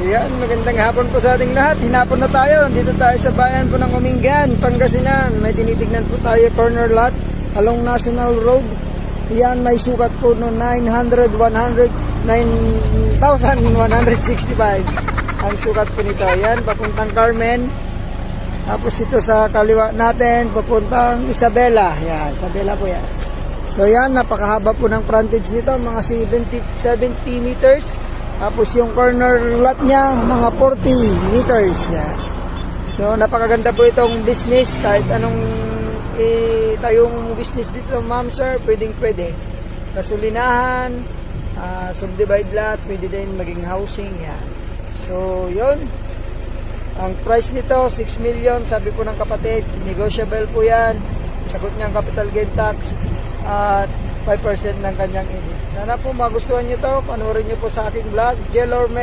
Ayan, magandang hapon po sa ating lahat. Hinapon na tayo. Dito tayo sa bayan po ng Umingan, Pangasinan. May tinitignan po tayo corner lot along National Road. Yan, may sukat po no 9,165 ang sukat po nito. Yan, papuntang Carmen. Tapos ito sa kaliwa natin, papuntang Isabela. Yan, Isabela po yan. So yan, napakahaba po ng frontage nito, mga 70 meters. Tapos yung corner lot niya, mga 40 meters. Yan. So napakaganda po itong business. Kahit anong tayong business dito, ma'am sir, pwede. Kasulinahan, subdivide lot, pwede din maging housing. Yan. So yun. Ang price nito, 6 million, sabi po ng kapatid. Negotiable po yan. Sagot niya ang capital gain tax at 5% ng kanyang edit. Sana po magustuhan nyo to. Panoorin nyo po sa aking vlog, Jelormex.